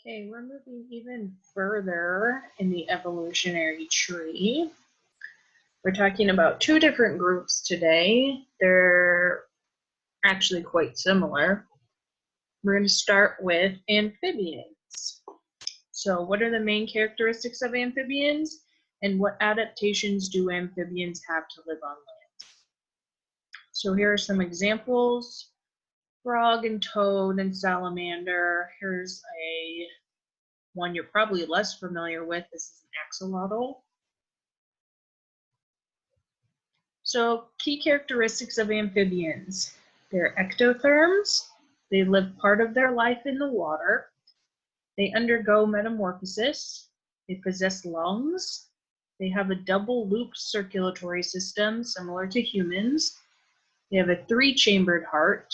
Okay, we're moving even further in the evolutionary tree. We're talking about two different groups today. They're actually quite similar. We're going to start with amphibians. So, what are the main characteristics of amphibians, and what adaptations do amphibians have to live on land? So, here are some examples. Frog and toad and salamander. Here's one you're probably less familiar with. This is an axolotl. So, key characteristics of amphibians. They're ectotherms. They live part of their life in the water. They undergo metamorphosis. They possess lungs. They have a double loop circulatory system similar to humans. They have a three-chambered heart.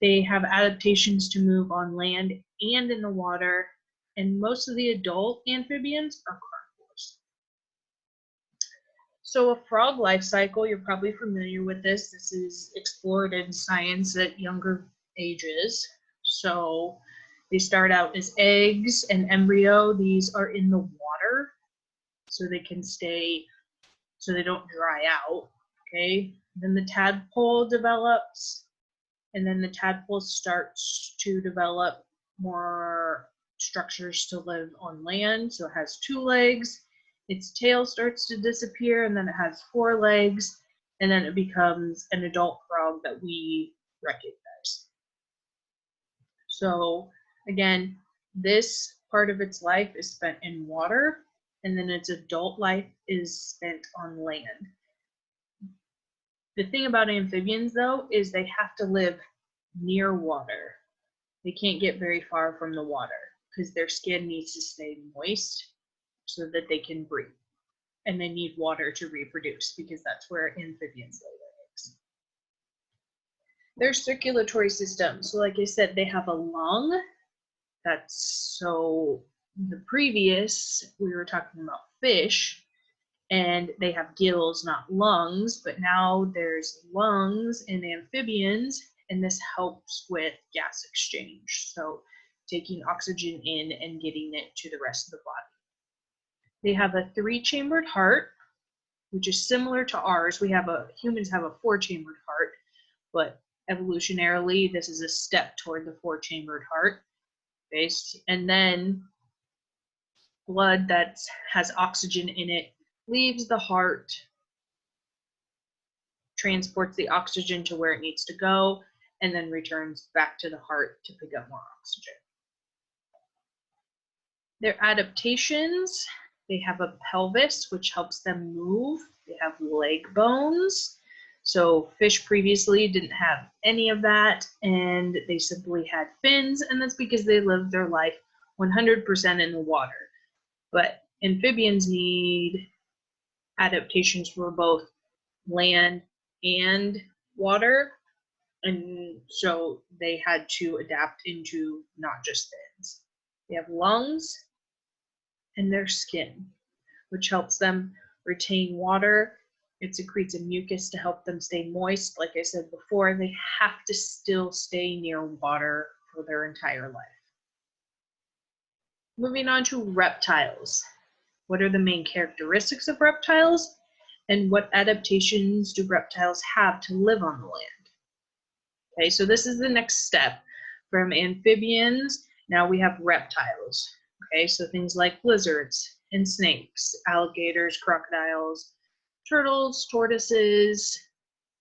They have adaptations to move on land and in the water. And most of the adult amphibians are carnivores. So a frog life cycle, you're probably familiar with this. This is explored in science at younger ages. So they start out as eggs and embryo. These are in the water so they can stay, so they don't dry out, okay? Then the tadpole develops, and then the tadpole starts to develop more structures to live on land. So it has 2 legs. Its tail starts to disappear, and then it has 4 legs, and then it becomes an adult frog that we recognize. So again, this part of its life is spent in water, and then its adult life is spent on land. The thing about amphibians, though, is they have to live near water. They can't get very far from the water because their skin needs to stay moist so that they can breathe. And they need water to reproduce because that's where amphibians lay their eggs. Their circulatory system. So like I said, they have a lung. That's so the previous, we were talking about fish, and they have gills, not lungs, but now there's lungs in amphibians, and this helps with gas exchange. So taking oxygen in and getting it to the rest of the body. They have a 3-chambered heart, which is similar to ours. Humans have a 4-chambered heart, but evolutionarily, this is a step toward the 4-chambered heart. Okay? And then blood that has oxygen in it leaves the heart, transports the oxygen to where it needs to go, and then returns back to the heart to pick up more oxygen. Their adaptations, they have a pelvis, which helps them move. They have leg bones. So fish previously didn't have any of that, and they simply had fins, and that's because they lived their life 100% in the water. But amphibians need adaptations for both land and water, and so they had to adapt into not just fins. They have lungs and their skin, which helps them retain water. It secretes a mucus to help them stay moist. Like I said before, they have to still stay near water for their entire life. Moving on to reptiles. What are the main characteristics of reptiles, and what adaptations do reptiles have to live on the land? Okay, so this is the next step. From amphibians, now we have reptiles. Okay, so things like lizards and snakes, alligators, crocodiles, turtles, tortoises,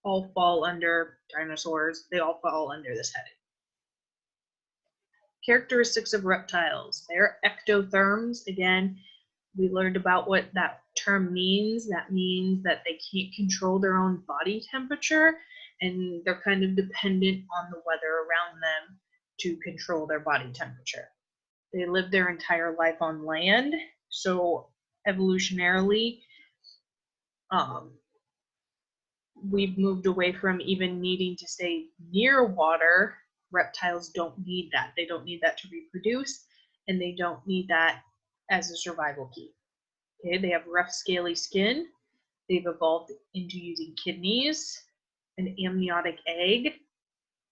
all fall under dinosaurs. They all fall under this heading. Characteristics of reptiles. They're ectotherms. Again, we learned about what that term means. That means that they can't control their own body temperature, and they're kind of dependent on the weather around them to control their body temperature. They live their entire life on land, so evolutionarily, we've moved away from even needing to stay near water. Reptiles don't need that. They don't need that to reproduce, and they don't need that as a survival key. Okay, they have rough, scaly skin. They've evolved into using kidneys, an amniotic egg.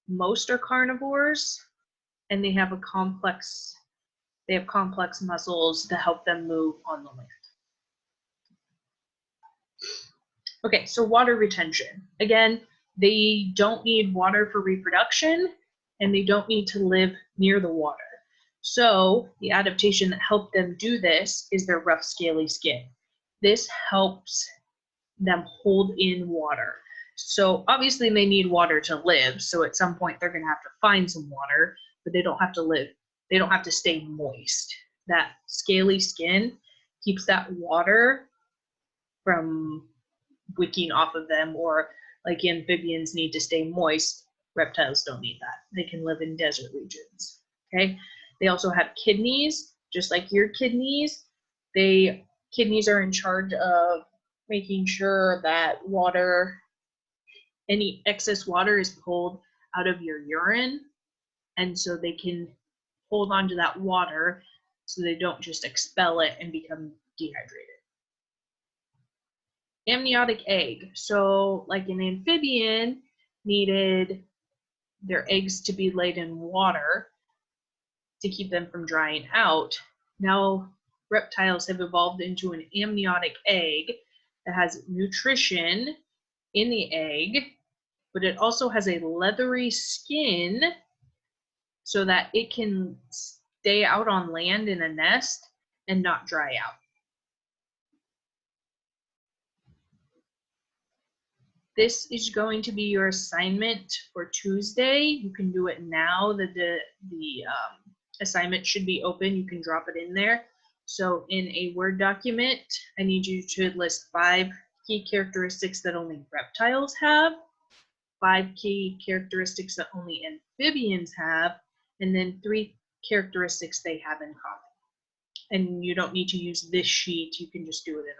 Most are carnivores, and they have a complex They have complex muscles to help them move on the land. Okay, so water retention. Again, they don't need water for reproduction, and they don't need to live near the water. So the adaptation that helped them do this is their rough, scaly skin. This helps them hold in water. So obviously they need water to live. So at some point they're going to have to find some water, but they don't have to live. They don't have to stay moist. That scaly skin keeps that water from wicking off of them, or like amphibians need to stay moist. Reptiles don't need that. They can live in desert regions. Okay. They also have kidneys, just like your kidneys. Kidneys are in charge of making sure that water, any excess water is pulled out of your urine, and so they can hold on to that water so they don't just expel it and become dehydrated. Amniotic egg. So like an amphibian needed their eggs to be laid in water to keep them from drying out. Now reptiles have evolved into an amniotic egg that has nutrition in the egg, but it also has a leathery skin so that it can stay out on land in a nest and not dry out. This is going to be your assignment for Tuesday. You can do it now. The assignment should be open. You can drop it in there. So in a Word document, I need you to list 5 key characteristics that only reptiles have, 5 key characteristics that only amphibians have, and then 3 characteristics they have in common. And you don't need to use this sheet. You can just do it in